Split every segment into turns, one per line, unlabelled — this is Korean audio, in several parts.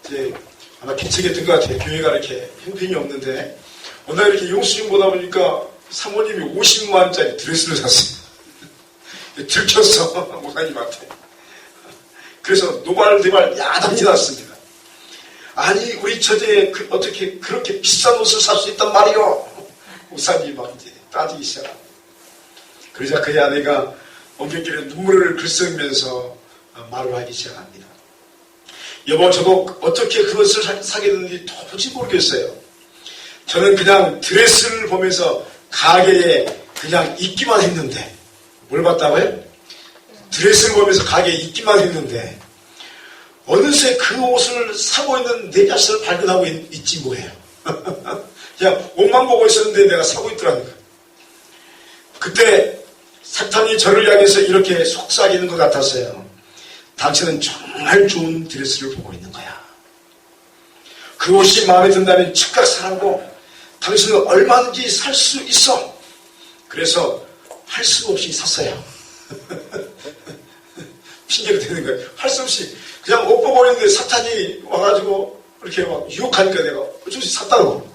이제 아마 개척했던 것 같아요. 교회가 이렇게 형편이 없는데 어느 날 이렇게 영수증 보다 보니까 사모님이 50만원짜리 드레스를 샀어요. 들켰어 목사님한테. 그래서 노발대발 야단이 났습니다. 아니 우리 처제에 어떻게 그렇게 비싼 옷을 살 수 있단 말이요. 목사님이 막 이제 따지기 시작합니다. 그러자 그의 아내가 엉켰길래 눈물을 글썽이면서 말을 하기 시작합니다. 여보, 저도 어떻게 그것을 사게 됐는지 도무지 모르겠어요. 저는 그냥 드레스를 보면서 가게에 그냥 있기만 했는데. 뭘 봤다고요? 드레스를 보면서 가게에 있기만 했는데 어느새 그 옷을 사고 있는 내 자신을 발견하고 있지 뭐예요. 그냥 옷만 보고 있었는데 내가 사고 있더라는 거예요. 그때 사탄이 저를 향해서 이렇게 속삭이는 것 같았어요. 당신은 정말 좋은 드레스를 보고 있는 거야. 그 옷이 마음에 든다면 즉각 사라고. 당신은 얼마든지 살 수 있어. 그래서 할 수 없이 샀어요. 핑계가 되는 거예요. 할 수 없이 그냥 옷 보고 있는데 사탄이 와가지고 이렇게 막 유혹하니까 내가 어쩔 수 없이 샀다고.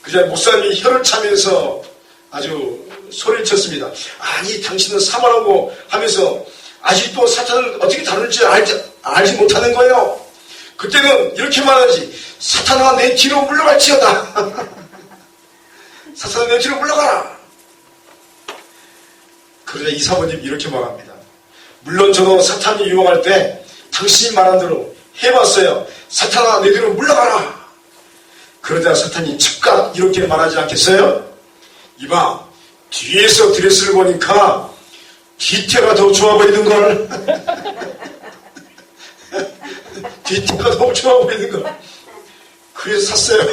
그저 목사님이 혀를 차면서 아주 소리를 쳤습니다. 아니 당신은 사모라고 하면서 아직도 사탄을 어떻게 다룰지 알지 못하는 거예요. 그때는 이렇게 말하지. 사탄아 내 뒤로 물러갈지어다. 사탄아 내 뒤로 물러가라. 그러자 이 사모님이 이렇게 말합니다. 물론 저도 사탄이 유혹할 때 당신이 말한 대로 해봤어요. 사탄아 내 뒤로 물러가라. 그러자 사탄이 즉각 이렇게 말하지 않겠어요? 이봐 뒤에서 드레스를 보니까 뒤태가 더 좋아 보이는걸. 뒤태가 더 좋아 보이는걸. 그래서 샀어요.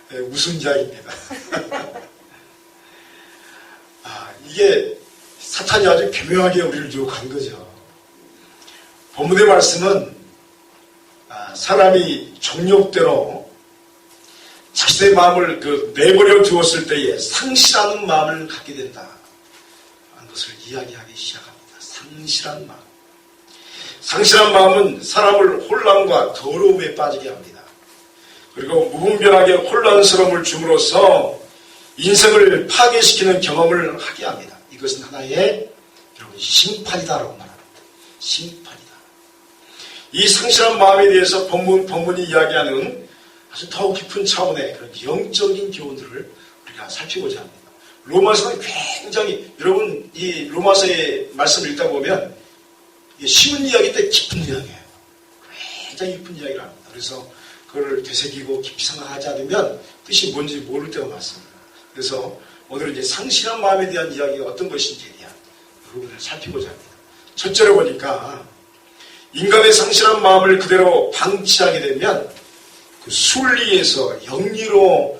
네, 웃음 이야기입니다. 이게 사탄이 아주 교묘하게 우리를 유혹한 거죠. 본문의 말씀은 사람이 정욕대로 자신의 마음을 내버려 두었을 때에 상실하는 마음을 갖게 된다 하는 것을 이야기하기 시작합니다. 상실한 마음. 상실한 마음은 사람을 혼란과 더러움에 빠지게 합니다. 그리고 무분별하게 혼란스러움을 줌으로써 인생을 파괴시키는 경험을 하게 합니다. 이것은 하나의 여러분 심판이다라고 말합니다. 심판이다. 이 상실한 마음에 대해서 본문이 이야기하는 아주 더욱 깊은 차원의 그런 영적인 교훈들을 우리가 살피고자 합니다. 로마서는 굉장히 여러분 이 로마서의 말씀을 읽다 보면 쉬운 이야기인데 깊은 이야기예요. 굉장히 깊은 이야기를 합니다. 그래서 그걸 되새기고 깊이 생각하지 않으면 뜻이 뭔지 모를 때가 많습니다. 그래서 오늘은 이제 상실한 마음에 대한 이야기가 어떤 것인지에 대한 부분을 살피고자 합니다. 첫째로 보니까 인간의 상실한 마음을 그대로 방치하게 되면 그 순리에서 영리로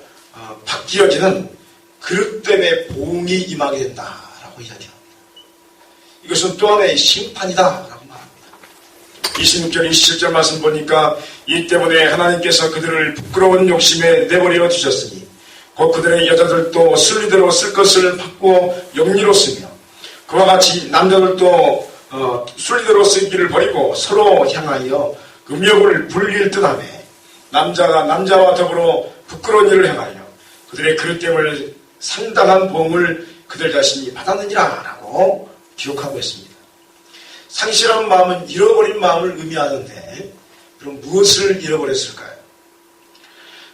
바뀌어지는 그릇 때문에 보응이 임하게 된다라고 이야기합니다. 이것은 또 하나의 심판이다라고 말합니다. 26절 27절 말씀 보니까 이 때문에 하나님께서 그들을 부끄러운 욕심에 내버려 두셨으니 곧 그들의 여자들도 순리대로 쓸 것을 바꾸어 영리로 쓰며 그와 같이 남자들도 순리대로 쓰기를 버리고 서로 향하여 음욕을 불릴 듯하며 남자가 남자와 더불어 부끄러운 일을 행하여 그들의 그릇됨을 상당한 보응을 그들 자신이 받았느니라 라고 기록하고 있습니다. 상실한 마음은 잃어버린 마음을 의미하는데 그럼 무엇을 잃어버렸을까요?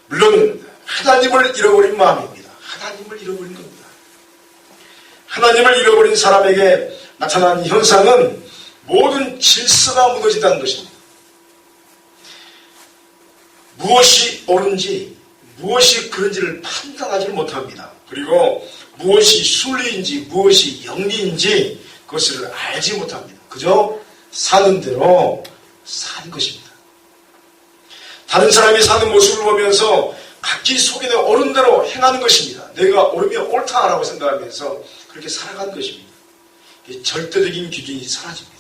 물론 하나님을 잃어버린 마음입니다. 하나님을 잃어버린 겁니다. 하나님을 잃어버린 사람에게 나타난 현상은 모든 질서가 무너진다는 것입니다. 무엇이 옳은지 무엇이 그런지를 판단하지 못합니다. 그리고 무엇이 순리인지 무엇이 영리인지 그것을 알지 못합니다. 그저 사는 대로 사는 것입니다. 다른 사람이 사는 모습을 보면서 각기 속에 옳은 대로 행하는 것입니다. 내가 옳으면 옳다라고 생각하면서 그렇게 살아가는 것입니다. 절대적인 기준이 사라집니다.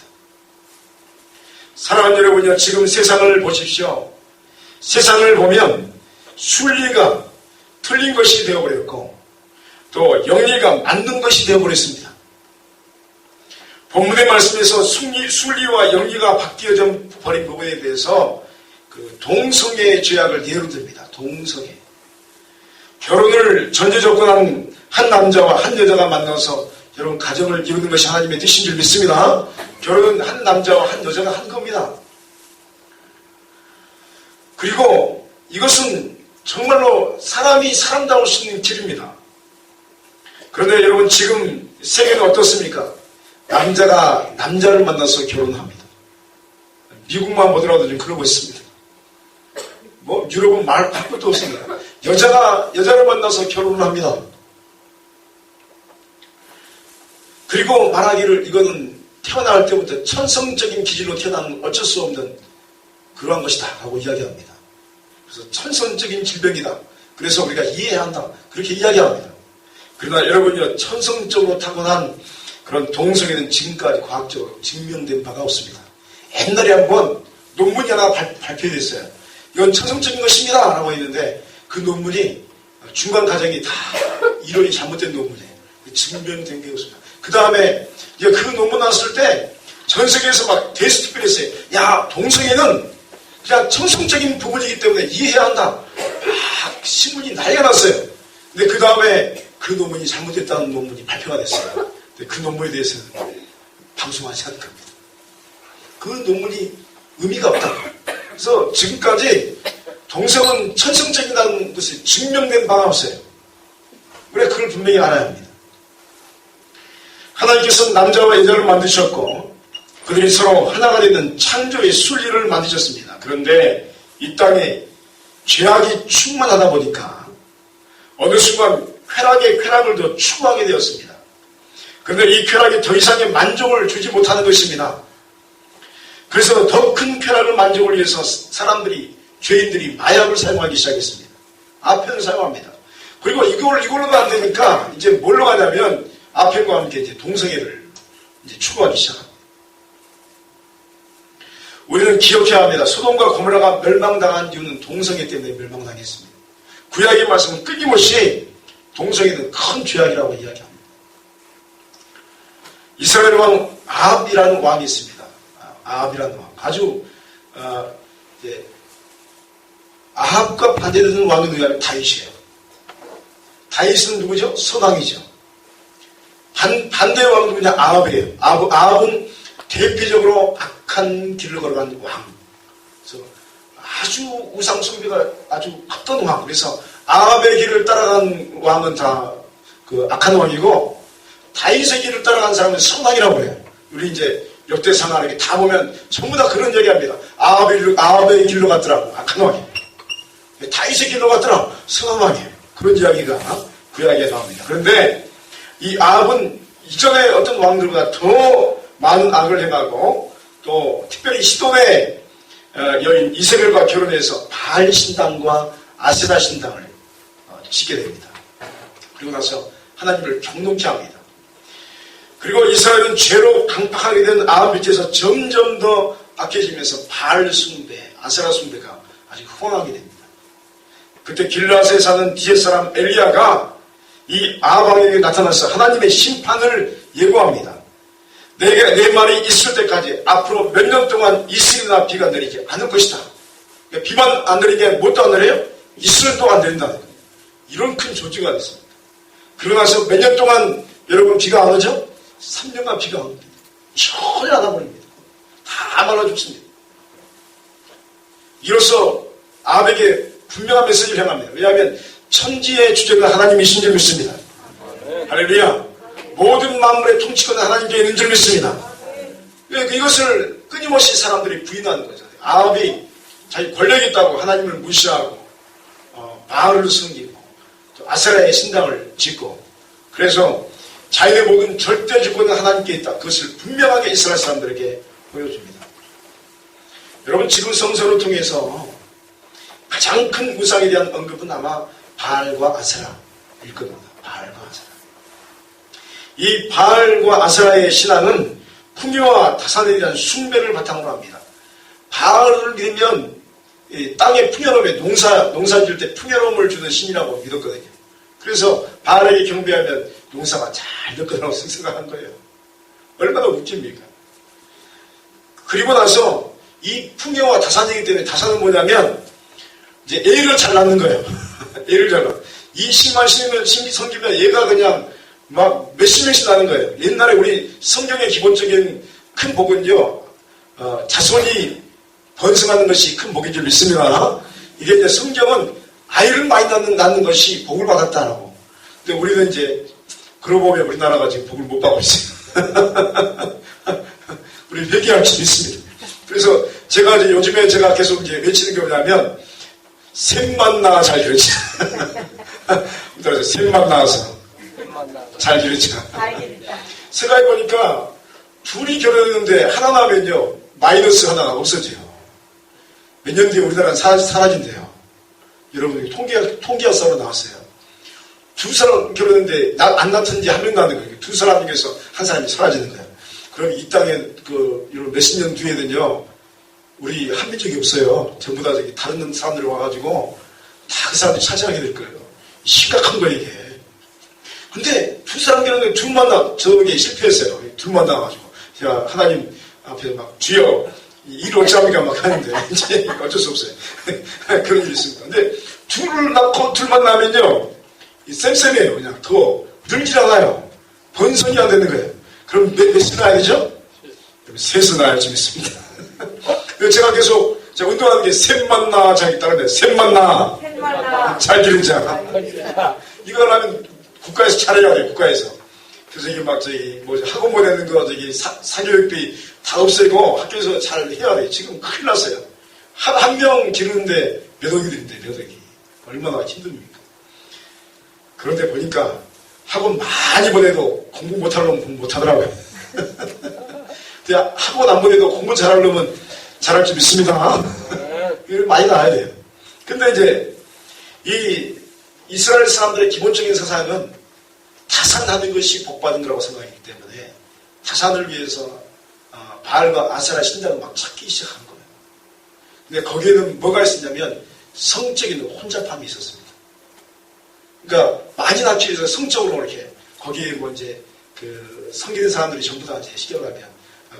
사랑하는 여러분요, 지금 세상을 보십시오. 세상을 보면 순리가 틀린 것이 되어버렸고 또 영리가 맞는 것이 되어버렸습니다. 본문의 말씀에서 순리와 영리가 바뀌어져 버린 부분에 대해서 그 동성애의 죄악을 예로 듭니다. 동성애. 결혼을 전제 조건한 한 남자와 한 여자가 만나서 여러분 가정을 이루는 것이 하나님의 뜻인 줄 믿습니다. 결혼은 한 남자와 한 여자가 한 겁니다. 그리고 이것은 정말로 사람이 사람다울 수 있는 길입니다. 그런데 여러분 지금 세계는 어떻습니까? 남자가 남자를 만나서 결혼합니다. 미국만 보더라도 좀 그러고 있습니다. 뭐 유럽은 말 할 것도 없습니다. 여자가 여자를 만나서 결혼을 합니다. 그리고 말하기를 이거는 태어날 때부터 천성적인 기질로 태어난 어쩔 수 없는 그러한 것이다 하고 이야기합니다. 그래서 천성적인 질병이다. 그래서 우리가 이해해야 한다. 그렇게 이야기합니다. 그러나 여러분요, 천성적으로 타고난 그런 동성애는 지금까지 과학적으로 증명된 바가 없습니다. 옛날에 한번 논문이 하나 발표됐어요. 이건 천성적인 것입니다 라고 했는데 그 논문이 중간 과정이 다 이론이 잘못된 논문이에요. 증명된 게 없습니다. 그 다음에 그 논문 나왔을 때 전 세계에서 막 대수투표를 했어요. 야, 동성애는 그냥 천성적인 부분이기 때문에 이해해야 한다. 막 신문이 난리가 났어요. 근데 그 다음에 그 논문이 잘못됐다는 논문이 발표가 됐어요. 근데 그 논문에 대해서는 방송하지 않을 겁니다. 그 논문이 의미가 없다. 그래서 지금까지 동성은 천성적이라는 것이 증명된 바가 없어요. 그래, 그걸 분명히 알아야 합니다. 하나님께서는 남자와 여자를 만드셨고 그들이 서로 하나가 되는 창조의 순리를 만드셨습니다. 그런데 이 땅에 죄악이 충만하다 보니까 어느 순간 쾌락의 쾌락을 더 추구하게 되었습니다. 그런데 이 쾌락이 더 이상의 만족을 주지 못하는 것입니다. 그래서 더 큰 쾌락을 만족을 위해서 사람들이, 죄인들이 마약을 사용하기 시작했습니다. 아펜을 사용합니다. 그리고 이걸로도 안 되니까 이제 뭘로 가냐면 아펜과 함께 이제 동성애를 이제 추구하기 시작합니다. 우리는 기억해야 합니다. 소돔과 고모라가 멸망당한 이유는 동성애 때문에 멸망당했습니다. 구약의 말씀은 끊임없이 동성애는 큰 죄악이라고 이야기합니다. 이스라엘 왕 아합이라는 왕이 있습니다. 아합이라는 왕. 아주 아합과 반대되는 왕이 누구냐면 다윗이에요. 다윗은 누구죠? 서방이죠. 반대 왕 누구냐? 아합이에요. 아합은 대표적으로 악한 길을 걸어간 왕. 그래서 아주 우상 숭배가 아주 컸던 왕. 그래서 아합의 길을 따라간 왕은 다 그 악한 왕이고 다윗의 길을 따라간 사람은 선왕이라고 해요. 우리 이제 역대상하 이렇게 다 보면 전부 다 그런 얘기합니다. 아합의 길로 갔더라고. 악한 왕이. 다윗의 길로 갔더라. 선왕이에요. 그런 이야기가 그 이야기에 나옵니다. 그런데 이 아합은 이전에 어떤 왕들보다 더 많은 악을 행하고 또 특별히 시돈의 여인 이세벨과 결혼해서 바알 신당과 아세라 신당을 짓게 됩니다. 그리고 나서 하나님을 경동케 합니다. 그리고 이스라엘은 죄로 강팍하게 된 아합 밑에서 점점 더 악해지면서 바알 숭배, 아세라 숭배가 아주 흥하게 됩니다. 그때 길라앗에 사는 디제 사람 엘리야가 이 아합 왕에게 나타나서 하나님의 심판을 예고합니다. 내 말이 있을 때까지 앞으로 몇 년 동안 이슬이나 비가 내리지 않을 것이다. 그러니까 비만 안 내리게 뭣도 안 내려요? 이슬도 안 내린다는 거예요. 이런 큰 조치가 됐습니다. 그러고 나서 몇 년 동안 여러분 비가 안 오죠? 3년간 비가 안 옵니다. 전혀 안 와버립니다. 다 말라 죽습니다. 이로써 아합에게 분명한 메시지를 향합니다. 왜냐하면 천지의 주제가 하나님이신 줄 믿습니다. 할렐루야. 모든 만물의 통치권은 하나님께 있는 줄 믿습니다. 이것을 끊임없이 사람들이 부인하는 거죠. 아합이 자기 권력이 있다고 하나님을 무시하고 바알을 섬기고 또 아세라의 신당을 짓고 그래서 자신의 모든 절대 주권은 하나님께 있다. 그것을 분명하게 이스라엘 사람들에게 보여줍니다. 여러분 지금 성서를 통해서 가장 큰 우상에 대한 언급은 아마 바알과 아세라일 겁니다. 바알과 아세라. 이 바알과 아세라의 신앙은 풍요와 타산에 대한 숭배를 바탕으로 합니다. 바알을 믿으면 땅의 풍요로움에 농사 지을 때 풍요로움을 주는 신이라고 믿었거든요. 그래서 바알에게 경배하면 농사가 잘 될 거라고 생각한 거예요. 얼마나 웃깁니까? 그리고 나서 이 풍요와 다산이기 때문에 다산은 뭐냐면 이제 애를 잘 낳는 거예요. 애를 잘 낳아. 이 10만 성기면 얘가 그냥 막 몇십 명씩 나는 거예요. 옛날에 우리 성경의 기본적인 큰 복은요, 자손이 번성하는 것이 큰 복인 줄 믿습니다. 이게 이제 성경은 아이를 많이 낳는 것이 복을 받았다라고. 근데 우리는 이제 그러고 보면 우리나라가 지금 복을 못 받고 있어요. 우리 회개할 수 있습니다. 그래서 제가 이제 요즘에 제가 계속 이제 외치는 게 뭐냐면 셋만 낳아 잘 기르자. 셋만 낳아서 잘 기르자. 생각해 보니까 둘이 결혼했는데 하나 낳으면요 마이너스 하나가 없어져요. 몇 년 뒤에 우리나라는 사라진대요. 여러분 통계학사로 나왔어요. 두 사람 결혼했는데 안 낳던 지 한 명 낳는 거예요. 두 사람 중에서 한 사람이 사라지는 거예요. 그럼 이 땅에 이런 몇십 년 뒤에는요 우리 한민족이 없어요. 전부 다 저기 다른 사람들이 와가지고 다 그 사람들이 차지하게 될 거예요. 심각한 거예요 이게. 근데 두 사람 결혼했는데 둘만 저게 실패했어요. 둘만 나와가지고 제가 하나님 앞에 막 주여 일을 어찌합니까 막 하는데 이제 어쩔 수 없어요. 그런 일이 있습니다. 근데 둘을 낳고 둘만 나면요 쌤쌤이에요. 그냥 더 늘질 않아요. 번성이 안 되는 거예요. 그럼 몇씩 낳아야 되죠? 셋을 낳아야지 믿습니다. 제가 계속 제가 운동하는 게 셋만 낳아 자기 따르네. 셋만 낳아 잘 기르자. 이걸 하면 국가에서 잘해야 돼요. 국가에서. 그래서 이게 막 저기 학원 보내는 거 저기 사교육비 다 없애고 학교에서 잘 해야 돼요. 지금 큰일 났어요. 한 명 기르는데 몇 억이 드는데 몇 억이. 얼마나 힘듭니까? 그런데 보니까 학원 많이 보내도 공부 못하려면 공부 못하더라고요. 학원 안 보내도 공부 잘하려면 잘할 줄 믿습니다. 이걸 많이 나와야 돼요. 근데 이제 이 이스라엘 사람들의 기본적인 사상은 다산하는 것이 복받은 거라고 생각하기 때문에 다산을 위해서 바알과 아세라 신당을 막 찾기 시작한 거예요. 근데 거기에는 뭐가 있었냐면 성적인 혼잡함이 있었습니다. 그러니까 많이 낳기 위해서 성적으로 이렇게 거기에 뭐 이제 그 섬기는 사람들이 전부 다 이제 시켜가면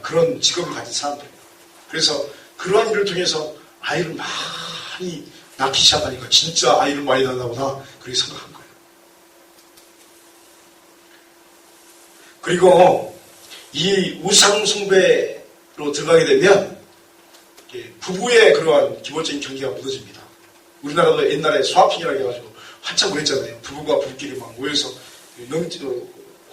그런 직업을 가진 사람들이에요. 그래서 그러한 일을 통해서 아이를 많이 낳기 시작하니까 진짜 아이를 많이 낳나 보다 그렇게 생각한 거예요. 그리고 이 우상 숭배로 들어가게 되면 부부의 그러한 기본적인 경계가 무너집니다. 우리나라도 옛날에 소아핑이라고 해가지고 한참 그랬잖아요. 부부가 부부끼리 막 모여서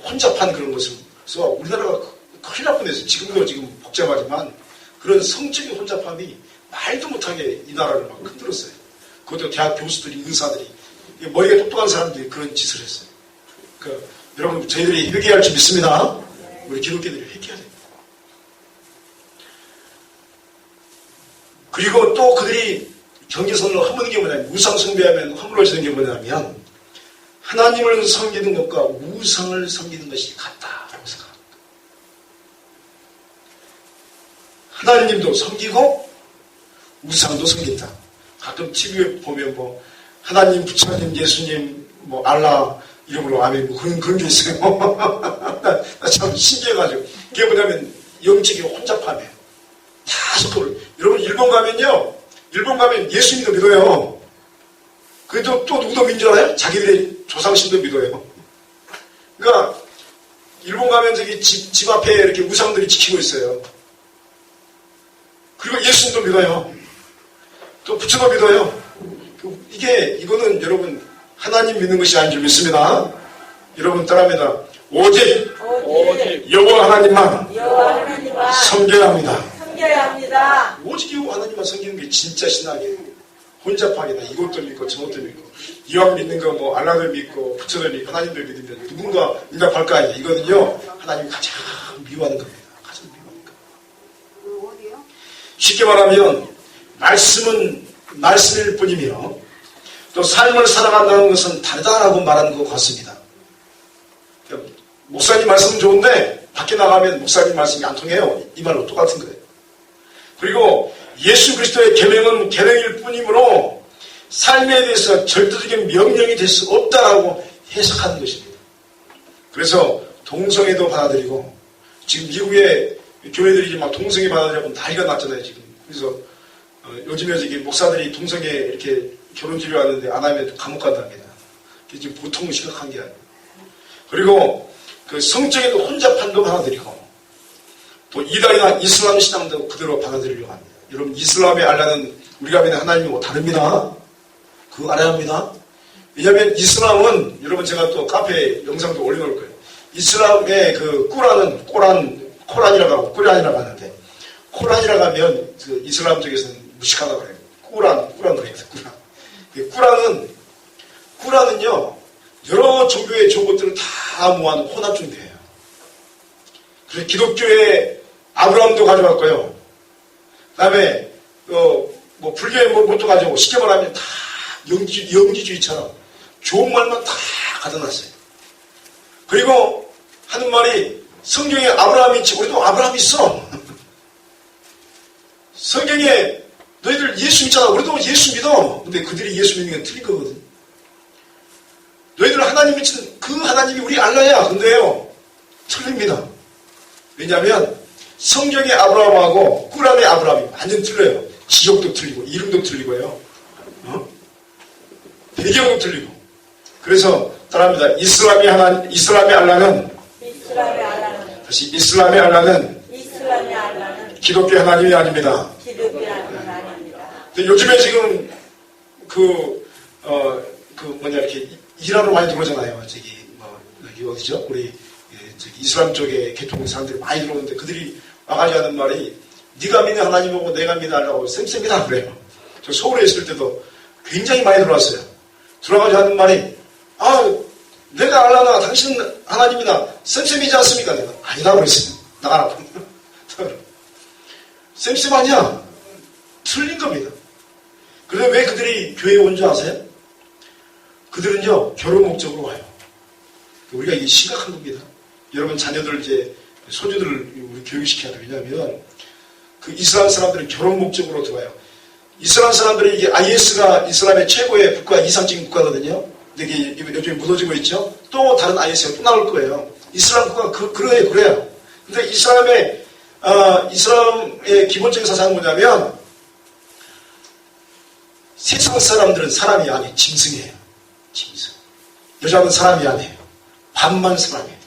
혼잡한 그런 모습. 그래서 우리나라가 큰일 날 뻔했어요. 지금도 지금 복잡하지만 그런 성적인 혼잡함이 말도 못하게 이 나라를 막 흔들었어요. 그것도 대학 교수들이, 의사들이, 머리가 똑똑한 사람들이 그런 짓을 했어요. 그러니까 여러분 저희들이 회개할 줄 믿습니다. 우리 기독교들이 회개해야 됩니다. 그리고 또 그들이 경계선으로 허무는 게 뭐냐면 우상 숭배하면 허물어지는 게 뭐냐면 하나님을 섬기는 것과 우상을 섬기는 것이 같다라고 생각합니다. 하나님도 섬기고 우상도 섬긴다. 가끔 TV에 보면 뭐 하나님, 부처님, 예수님, 뭐 알라 이름으로 아멘 뭐 그런 게 있어요. 나 참 신기해가지고 그게 뭐냐면 영적인 혼잡함이에요. 다 섞어버려. 여러분 일본 가면 예수님도 믿어요. 그래도 또 누구도 믿는 줄 알아요? 자기들의 조상신도 믿어요. 그러니까 일본 가면 저기 집 앞에 이렇게 우상들이 지키고 있어요. 그리고 예수님도 믿어요. 또 부처도 믿어요. 이거는 여러분 하나님 믿는 것이 아닌 줄 믿습니다. 여러분 따라합니다. 오직 여호와 하나님만 섬겨야 합니다. 오직 여호와 하나님만 섬기는 게 진짜 신앙이에요. 혼잡하게 다 이것도 믿고 저것도 믿고 이왕 믿는 거 뭐 알라를 믿고 부처를 믿고 하나님들 믿으면 누군가 응답할 거 아니에요. 이거는요 하나님 가장 미워하는 겁니다. 가장 미워하는 겁니다. 쉽게 말하면 말씀은 말씀일 뿐이며 또 삶을 살아간다는 것은 다르다라고 말하는 것 같습니다. 목사님 말씀은 좋은데 밖에 나가면 목사님 말씀이 안 통해요. 이 말로 똑같은 거예요. 그리고 예수 그리스도의 계명은 계명일 뿐이므로 삶에 대해서 절대적인 명령이 될 수 없다라고 해석하는 것입니다. 그래서 동성애도 받아들이고 지금 미국의 교회들이 막 동성애 받아들이고 난리가 났잖아요, 지금. 그래서, 요즘에 저기 목사들이 동성애 이렇게 결혼 기회 왔는데 안 하면 감옥 간답니다. 그게 지금 보통 심각한 게 아니에요. 그리고 그 성적에도 혼잡한도 받아들이고 또 이단이나 이슬람 신앙도 그대로 받아들이려고 합니다. 여러분, 이슬람의 알라는 우리가 믿는 하나님이고 다릅니다. 그거 알아야 합니다. 왜냐하면 이슬람은, 여러분 제가 또 카페에 영상도 올려놓을 거예요. 이슬람의 그 코란이라고 하고 꾸란이라고 하는데, 코란이라고 하면 그 이슬람 쪽에서는 무식하다고 그래요. 꾸란 그래요. 꾸란은요 여러 종교의 좋은 것들을 다 모아놓은 혼합종교예요. 그래서 기독교의 아브라함도 가져갔고요. 그 다음에 뭐 불교의 것도 가져오고, 쉽게 말하면 다 영지주의처럼 좋은 말만 다 가져놨어요. 그리고 하는 말이, 성경에 아브라함이 있지, 우리도 아브라함 있어. 성경에 너희들 예수 믿잖아, 우리도 예수 믿어. 근데 그들이 예수 믿는 게 틀린 거거든. 너희들 하나님 믿는 그 하나님이 우리 알라야. 근데요 틀립니다. 왜냐하면 성경의 아브라함하고 꾸란의 아브라함이 완전 틀려요. 지역도 틀리고 이름도 틀리고요. 배경도 틀리고. 그래서 따라합니다. 이슬람의 알라는 다시 이슬람의 알라는 기독교 하나님이 아닙니다. 근데 요즘에 지금 이렇게 이란으로 많이 들어오잖아요. 여기 어디죠? 우리 이슬람 쪽에 개통 사람들이 많이 들어오는데, 그들이 와가지고 하는 말이, 네가 믿는 하나님하고 내가 믿는 알라하고 쌤쌤이다 그래요. 저 서울에 있을 때도 굉장히 많이 들어왔어요. 들어가지고 하는 말이, 내가 알라나 당신은 하나님이나 쌤쌤이지 않습니까? 내가 아니다 그랬어요. 나가라. 쌤쌤 아니야. 틀린 겁니다. 그런데 왜 그들이 교회에 온 줄 아세요? 그들은요 결혼 목적으로 와요. 우리가 이게 심각한 겁니다. 여러분 자녀들 이제 소주들을 우리 교육시켜야 돼요. 왜냐하면 그 이슬람 사람들은 결혼 목적으로 들어와요. 이슬람 사람들이, 이게 IS가 이슬람의 최고의 국가, 이상적인 국가거든요. 근데 이게 요즘에 무너지고 있죠. 또 다른 IS가 또 나올 거예요. 이슬람 국가가 그래요. 근데 이슬람의 기본적인 사상은 뭐냐면, 세상 사람들은 사람이 아니에요. 짐승이에요. 짐승. 여자는 사람이 아니에요. 반만 사람이에요.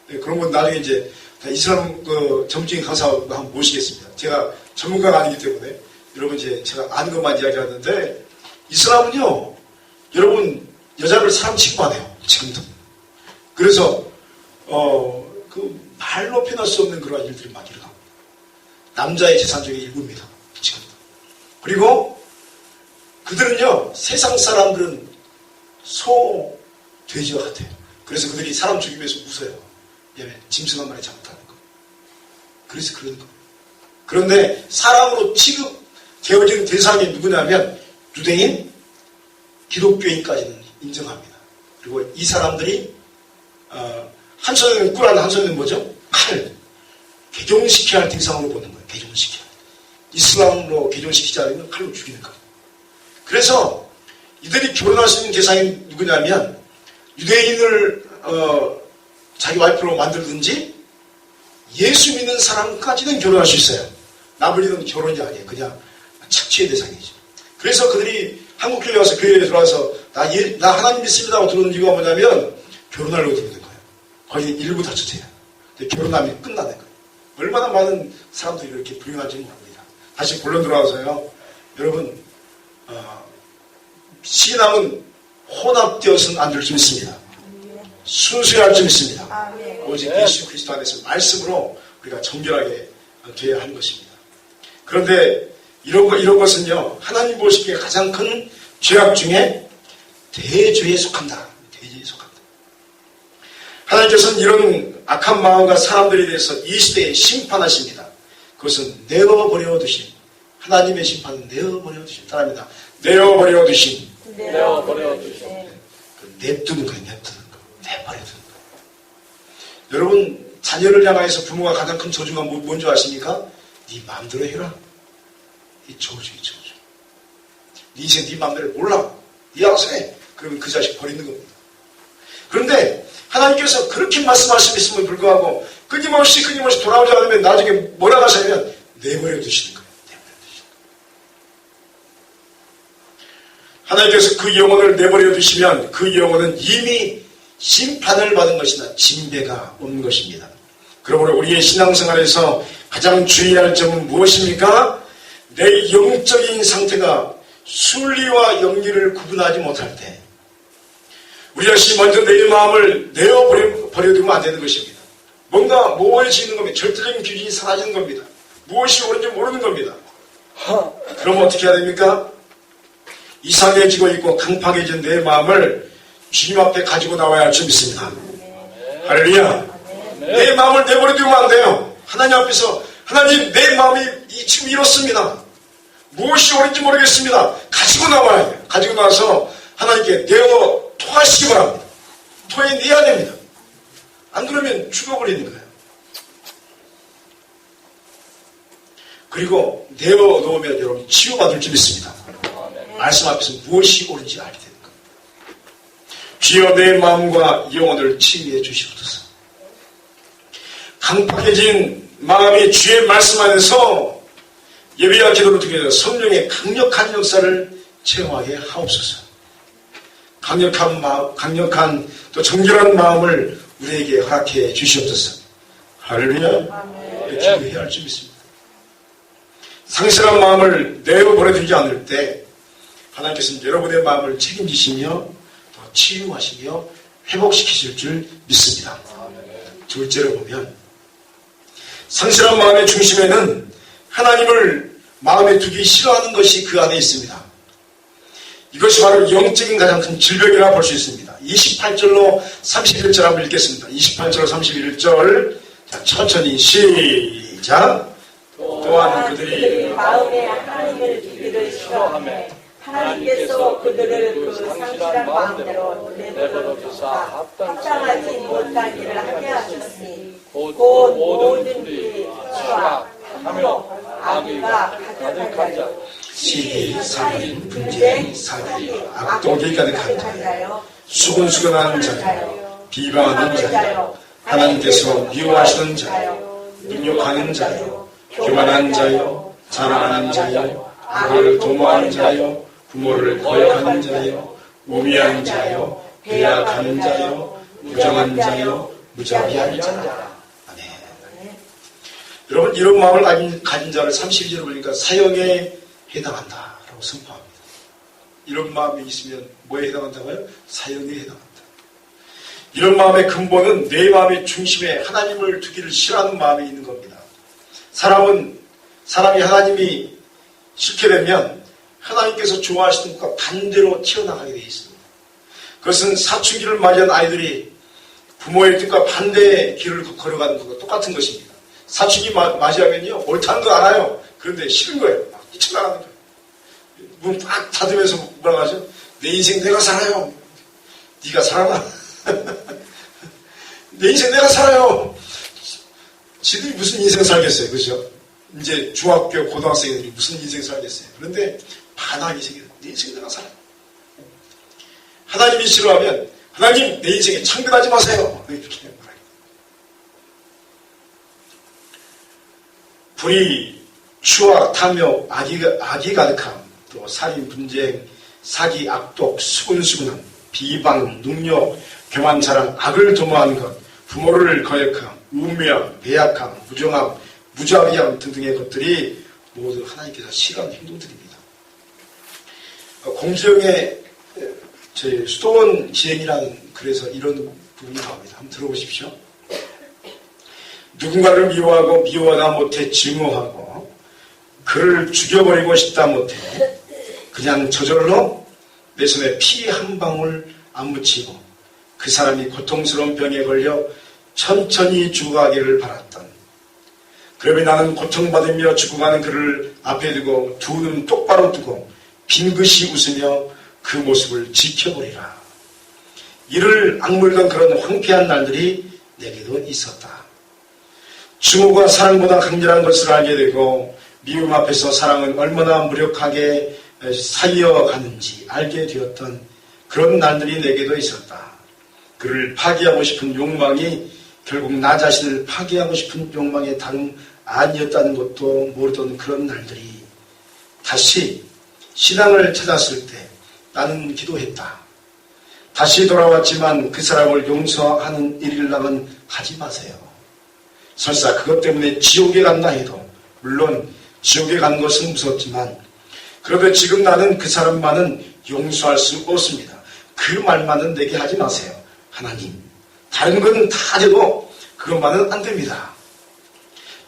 네, 그런 건 나중에 이제 이슬람 전문적인 강사 한번 모시겠습니다. 제가 전문가가 아니기 때문에 여러분 제가 아는 것만 이야기하는데, 이슬람은요 여러분 여자를 사람 취급 안 해요. 지금도. 그래서 말로 표현할 수 없는 그러한 일들이 막 일어나고, 남자의 재산 중에 일부입니다. 지금도. 그리고 그들은요 세상 사람들은 소, 돼지와 같아요. 그래서 그들이 사람 죽이면서 웃어요. 왜냐하면 짐승 한 마리 잘못하는 거. 그래서 그런 거. 그런데 사람으로 취급되어지는 대상이 누구냐면 유대인, 기독교인까지는 인정합니다. 그리고 이 사람들이 한 손에는 꾸란, 한 손에는 뭐죠? 칼. 개종시켜야 할 대상으로 보는 거예요. 개종시켜야. 이슬람으로 개종시키지 않으면 칼로 죽이는 거예요. 그래서 이들이 결혼할 수 있는 대상이 누구냐면, 유대인을 자기 와이프로 만들든지 예수 믿는 사람까지는 결혼할 수 있어요. 나머지는 결혼이 아니에요. 그냥 착취의 대상이죠. 그래서 그들이 한국 교회에 와서 교회에 들어와서 나 하나님 믿습니다 하고 들어오는 이유가 뭐냐면, 결혼하려고 들어오는 거예요. 거의 일부 다처제예요. 근데 결혼하면 끝나는 거예요. 얼마나 많은 사람들이 이렇게 불행한지 모릅니다. 다시 본론 들어와서요. 여러분, 신앙은 혼합되어서는 안 될 줄 믿습니다. 순수해야 할 줄 믿습니다. 오직 예수 그리스도 안에서 말씀으로 우리가 정결하게 되어야 하는 것입니다. 그런데 이런 것은요, 하나님 보시기에 가장 큰 죄악 중에 대죄에 속한다. 대죄에 속한다. 하나님께서는 이런 악한 마음과 사람들에 대해서 이 시대에 심판하십니다. 그것은 내어버려 두신, 하나님의 심판은 내어버려 두신, 따라합니다. 내어버려 두신. 냅두는 거예요. 내버려 두는 거예요. 여러분, 자녀를 향해서 부모가 가장 큰 저주가 뭔지 아십니까? 네 마음대로 해라. 이 저주. 네 인생 네 마음대로 몰라. 네 알아서 해. 그러면 그 자식 버리는 겁니다. 그런데 하나님께서 그렇게 말씀하셨음에도 불구하고 끊임없이 돌아오지 않으면 나중에 뭐라고 하시냐면 내버려 두시는 거예요. 하나님께서 그 영혼을 내버려 두시면 그 영혼은 이미 심판을 받은 것이나 징배가 온 것입니다. 그러므로 우리의 신앙생활에서 가장 주의할 점은 무엇입니까? 내 영적인 상태가 순리와 영리를 구분하지 못할 때 우리 자신이 먼저 내 마음을 내어버려두면 안 되는 것입니다. 뭔가 모호해지는 겁니다. 절대적인 기준이 사라지는 겁니다. 무엇이 옳은지 모르는 겁니다. 그럼 어떻게 해야 됩니까? 이상해지고 있고 강팍해진 내 마음을 주님 앞에 가지고 나와야 할 줄 믿습니다. 할렐루야. 내 마음을 내버려두면 안 돼요. 하나님 앞에서 하나님 내 마음이 지금 이렇습니다. 무엇이 옳은지 모르겠습니다. 가지고 나와야 돼요. 가지고 나와서 하나님께 내어 토하시기 바랍니다. 토해내야 됩니다. 안 그러면 죽어버리는 거예요. 그리고 내어놓으면 여러분 치유받을 줄 믿습니다. 말씀 앞에서 무엇이 옳은지 알게 되는 겁니다. 주여 내 마음과 영혼을 치유해 주시옵소서. 강팍해진 마음이 주의 말씀 안에서 예배와 기도를 통해서 성령의 강력한 역사를 체험하게 하옵소서. 강력한 마음, 강력한 또 정결한 마음을 우리에게 허락해 주시옵소서. 할렐루야. 기도해야 할 줄 믿습니다. 상실한 마음을 내어버려두지 않을 때 하나님께서는 여러분의 마음을 책임지시며 또 치유하시며 회복시키실 줄 믿습니다. 둘째로 보면 상실한 마음의 중심에는 하나님을 마음에 두기 싫어하는 것이 그 안에 있습니다. 이것이 바로 영적인 가장 큰 질병이라 볼 수 있습니다. 28절로 31절 한번 읽겠습니다. 28절로 31절 자, 천천히 시작. 또한 그들이
마음에 하나님을 두기를 싫어하며 하나님께서 그들을 그 상실한 마음대로 내버려 두사 합당하지 못한 일을 하게 하셨으니 곧 모든 일이 추악, 탐욕, 악의가 가득한 자
시기, 살인, 분쟁, 사기, 악독이 가득한 자 수근수근한 자요 비방하는 자요 하나님께서 미워하시는 자요 능욕하는 자요 교만한 자요 자랑하는 자요 악을 도모하는 자요 부모를 거역하는 자요 우미한 자요 배약하는 자요 무정한 자요 무자비한 자. 아멘. 여러분 이런 마음을 가진 자를 32절을 보니까 사형에 해당한다라고 선포합니다. 이런 마음이 있으면 뭐에 해당한다고요? 사형에 해당한다. 이런 마음의 근본은 내 마음의 중심에 하나님을 두기를 싫어하는 마음이 있는 겁니다. 사람이 하나님이 싫게 되면 하나님께서 좋아하시는 것과 반대로 튀어나가게 되어 있습니다. 그것은 사춘기를 맞이한 아이들이 부모의 뜻과 반대의 길을 걸어가는 것과 똑같은 것입니다. 사춘기 맞이하면요 옳다는 거 알아요. 그런데 싫은 거예요. 막 뛰쳐나가는 거예요. 문 딱 닫으면서 뭐라고 하죠? 내 인생 내가 살아요. 네가 살아라. 내 인생 내가 살아요. 지들이 무슨 인생 살겠어요. 그죠? 이제 중학교, 고등학생들이 무슨 인생 살겠어요. 그런데 반항이 생겨요. 내 인생 내가 살아요. 하나님이 싫어하면 하나님 내 인생에 참견하지 마세요. 이렇게 말해요. 불의, 추악, 탐욕, 악이 가득함, 또 살인, 분쟁, 사기, 악독, 수근수근함, 비방, 능욕, 교만, 자랑, 악을 도모하는 것, 부모를 거역함, 우매함, 배약함, 무정함, 무자비함 등등의 것들이 모두 하나님께서 싫어하는 행동들입니다. 공지영의 저희 수도원 지행이라는 글에서 이런 부분이 나옵니다. 한번 들어보십시오. 누군가를 미워하고 미워하다 못해 증오하고 그를 죽여버리고 싶다 못해 그냥 저절로 내 손에 피 한 방울 안 묻히고 그 사람이 고통스러운 병에 걸려 천천히 죽어가기를 바랐던 그러면 나는 고통받으며 죽어가는 그를 앞에 두고 두 눈 똑바로 뜨고 빙긋이 웃으며 그 모습을 지켜보리라. 이를 악물던 그런 황폐한 날들이 내게도 있었다. 증오가 사랑보다 강렬한 것을 알게 되고 미움 앞에서 사랑은 얼마나 무력하게 사이어가는지 알게 되었던 그런 날들이 내게도 있었다. 그를 파괴하고 싶은 욕망이 결국 나 자신을 파괴하고 싶은 욕망의 다름 아니었다는 것도 모르던 그런 날들이 다시 신앙을 찾았을 때 나는 기도했다. 다시 돌아왔지만 그 사람을 용서하는 일이라면 하지 마세요. 설사 그것 때문에 지옥에 간다 해도, 물론 지옥에 간 것은 무섭지만 그래도 지금 나는 그 사람만은 용서할 수 없습니다. 그 말만은 내게 하지 마세요. 하나님, 다른 건 다 되고 그것만은 안 됩니다.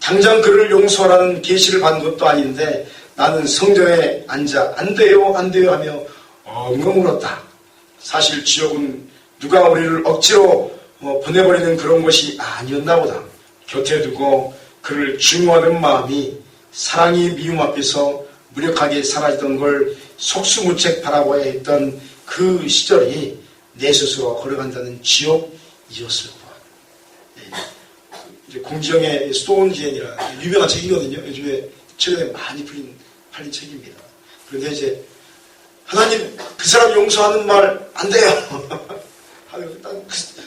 당장 그를 용서하라는 계시를 받은 것도 아닌데 나는 성전에 앉아 안 돼요 안 돼요 하며 엉엉 울었다. 사실 지옥은 누가 우리를 억지로 보내버리는 그런 것이 아니었나 보다. 곁에 두고 그를 증오하는 마음이 사랑이 미움 앞에서 무력하게 사라지던 걸 속수무책 바라보아야 했던 그 시절이 내 스스로 걸어간다는 지옥이었을 거야. 이제 공지영의 스톤지엔이라 유명한 책이거든요. 요즘에 최근에 많이 팔린 책입니다. 그런데 이제 하나님, 그 사람 용서하는 말 안 돼요.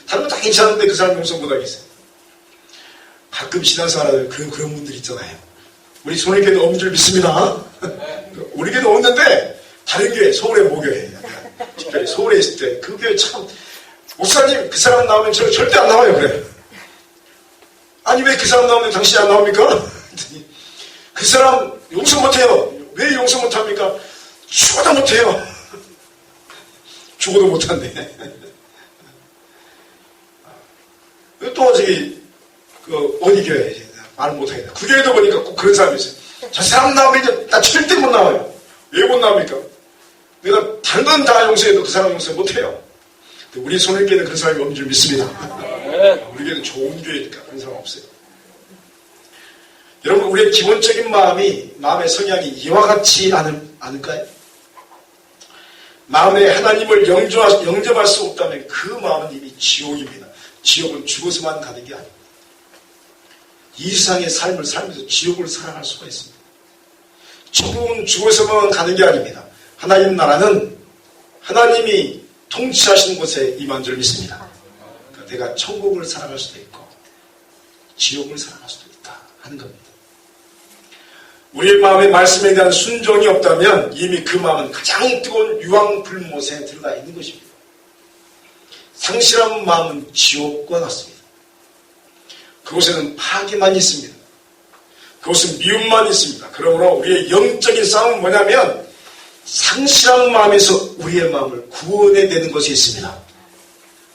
다른 거 다 괜찮은데 그 사람 용서 못 하겠어요. 가끔 신앙생활하는 그런 분들 있잖아요. 우리 손익교회도 없는 줄 믿습니다. 우리 교회도 없는데 다른 교회, 서울에 모교회, 특별히 서울에 있을 때 그 교회 참, 목사님 그 사람 나오면 저 절대 안 나와요. 그래. 아니 왜 그 사람 나오면 당신이 안 나옵니까? 그 사람 용서 못해요. 왜 용서 못합니까? 죽어도 못해요. 죽어도 못한대. 또 저기 어디 교회 말 못하겠다. 그 교회도 보니까 꼭 그런 사람이 있어요. 저 사람 나오면 이제 나 절대 못 나와요. 왜 못 나옵니까? 내가 다른 건 다 용서해도 그 사람 용서 못해요. 우리 손익교회는 그런 사람이 없는 줄 믿습니다. 우리 교회는 좋은 교회니까 그런 사람 없어요. 여러분, 우리의 기본적인 마음의 성향이 이와 같지 않을까요? 마음에 하나님을 영접할 수 없다면 그 마음은 이미 지옥입니다. 지옥은 죽어서만 가는 게 아닙니다. 이 세상의 삶을 살면서 지옥을 살아갈 수가 있습니다. 천국은 죽어서만 가는 게 아닙니다. 하나님 나라는 하나님이 통치하시는 곳에 임한 줄 믿습니다. 그러니까 내가 천국을 살아갈 수도 있고 지옥을 살아갈 수도 있다 하는 겁니다. 우리의 마음에 말씀에 대한 순종이 없다면 이미 그 마음은 가장 뜨거운 유황불못에 들어가 있는 것입니다. 상실한 마음은 지옥과 같습니다. 그곳에는 파괴만 있습니다. 그곳은 미움만 있습니다. 그러므로 우리의 영적인 싸움은 뭐냐면 상실한 마음에서 우리의 마음을 구원해내는 것이 있습니다.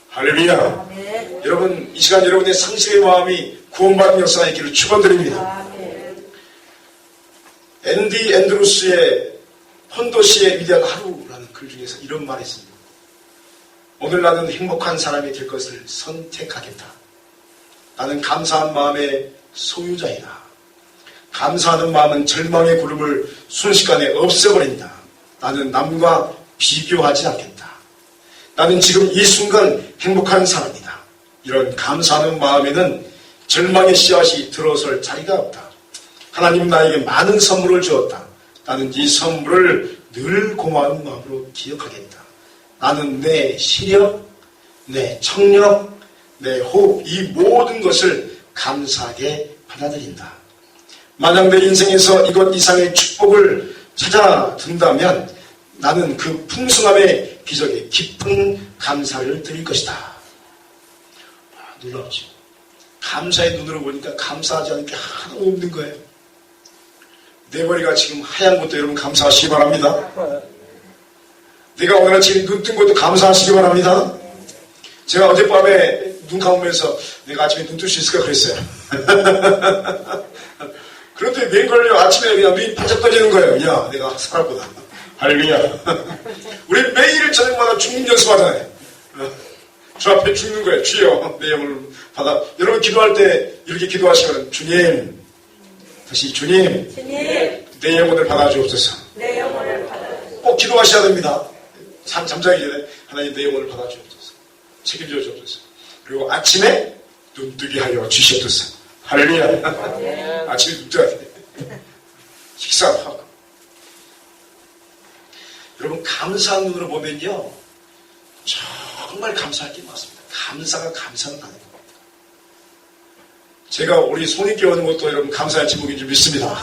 할렐루야. 네. 여러분, 이 시간 여러분의 상실의 마음이 구원받는 역사가 있기를 축원드립니다. 앤디 앤드루스의 헌도시의 위대한 하루라는 글 중에서 이런 말이 있습니다. 오늘 나는 행복한 사람이 될 것을 선택하겠다. 나는 감사한 마음의 소유자이다. 감사하는 마음은 절망의 구름을 순식간에 없애버린다. 나는 남과 비교하지 않겠다. 나는 지금 이 순간 행복한 사람이다. 이런 감사하는 마음에는 절망의 씨앗이 들어설 자리가 없다. 하나님 나에게 많은 선물을 주었다. 나는 이 선물을 늘 고마운 마음으로 기억하겠다. 나는 내 시력, 내 청력, 내 호흡, 이 모든 것을 감사하게 받아들인다. 만약 내 인생에서 이것 이상의 축복을 찾아든다면 나는 그 풍성함의 기적에 깊은 감사를 드릴 것이다. 놀랍죠. 감사의 눈으로 보니까 감사하지 않은 게 하나도 없는 거예요. 내 머리가 지금 하얀 것도 여러분 감사하시기 바랍니다. 내가 오늘 아침에 눈 뜬 것도 감사하시기 바랍니다. 제가 어젯밤에 눈 감으면서 내가 아침에 눈 뜰 수 있을까 그랬어요. 그런데 웬걸요, 아침에 그냥 눈이 반짝 떠지는 거예요. 야, 내가 살았구나. 할렐루야. 우리 매일 저녁마다 죽는 연습하잖아요. 주 앞에 죽는 거예요. 주여, 내 영을 받아. 여러분 기도할 때 이렇게 기도하시면 주님, 다시 주님, 내 영혼을 받아주옵소서.
내 영혼을 받아주옵소서.
꼭 기도하셔야 됩니다. 잠자기 전에 하나님 내 영혼을 받아주옵소서. 책임져 주옵소서. 그리고 아침에 눈뜨게 하여 주시옵소서. 할렐루야. 아침에 눈뜨게 하여 식사하고. 여러분 감사한 눈으로 보면요 정말 감사할 게 많습니다. 감사가 감사는 아닌 겁니다. 제가 우리 송립교회 오는 것도 여러분 감사한 제목인 줄 믿습니다.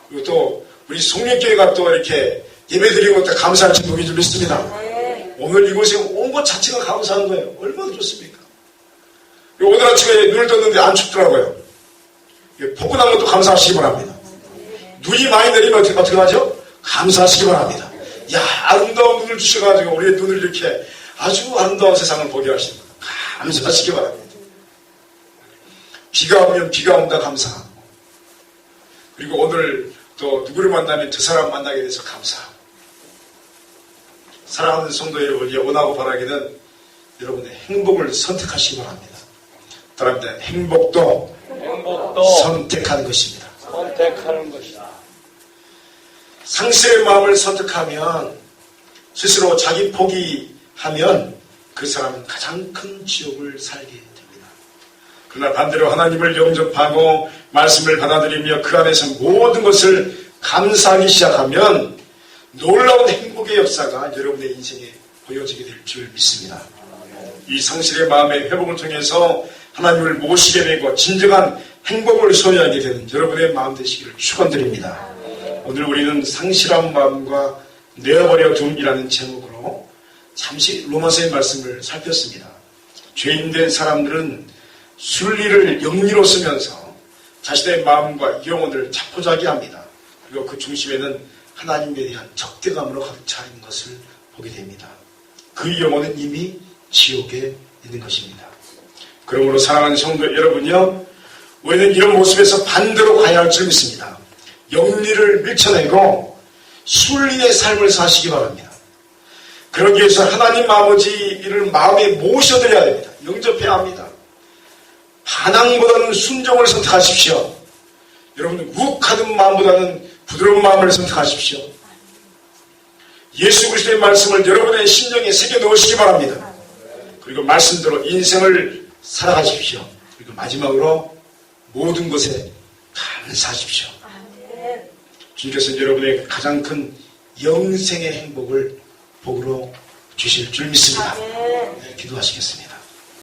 그리고 또 우리 송립교회가 또 이렇게 예배드리는 것도 감사한 제목인 줄 믿습니다. 오늘 이곳에 온 것 자체가 감사한 거예요. 얼마나 좋습니까? 오늘 아침에 눈을 떴는데 안 춥더라고요. 포근한 것도 감사하시기 바랍니다. 눈이 많이 내리면 어떻게 하죠? 감사하시기 바랍니다. 야, 아름다운 눈을 주셔가지고 우리의 눈을 이렇게 아주 아름다운 세상을 보게 하십니다. 감사하시기 바랍니다. 비가 오면 비가 온다 감사하고, 그리고 오늘 또 누구를 만나면 저 사람 만나게 돼서 감사하고, 사랑하는 성도 여러분이 원하고 바라기는 여러분의 행복을 선택하시기 바랍니다. 따라합니다. 행복도 선택하는 것입니다.
선택하는 것이다.
상실의 마음을 선택하면, 스스로 자기 포기하면 그 사람은 가장 큰 지옥을 살게 됩니다. 그러나 반대로 하나님을 영접하고 말씀을 받아들이며 그 안에서 모든 것을 감사하기 시작하면 놀라운 행복의 역사가 여러분의 인생에 보여지게 될 줄 믿습니다. 이 상실의 마음의 회복을 통해서 하나님을 모시게 되고 진정한 행복을 소유하게 되는 여러분의 마음 되시기를 축원드립니다. 오늘 우리는 상실한 마음과 내어버려 둠이라는 제목으로 잠시 로마서의 말씀을 살폈습니다. 죄인된 사람들은 순리를 영리로 쓰면서 자신의 마음과 영혼을 자포자기합니다. 그리고 그 중심에는 하나님에 대한 적대감으로 가득 차 있는 것을 보게 됩니다. 그 영혼은 이미 지옥에 있는 것입니다. 그러므로 사랑하는 성도 여러분요, 우리는 이런 모습에서 반대로 가야 할 줄 믿습니다. 영리를 밀쳐내고 순리의 삶을 사시기 바랍니다. 그러기 위해서 하나님 아버지를 마음에 모셔드려야 됩니다. 영접해야 합니다. 반항보다는 순종을 선택하십시오. 여러분, 욱하는 마음보다는 부드러운 마음을 선택하십시오. 예수 그리스도의 말씀을 여러분의 심령에 새겨 넣으시기 바랍니다. 그리고 말씀대로 인생을 살아가십시오. 그리고 마지막으로 모든 것에 감사하십시오. 주님께서 여러분의 가장 큰 영생의 행복을 복으로 주실 줄 믿습니다. 네, 기도하시겠습니다.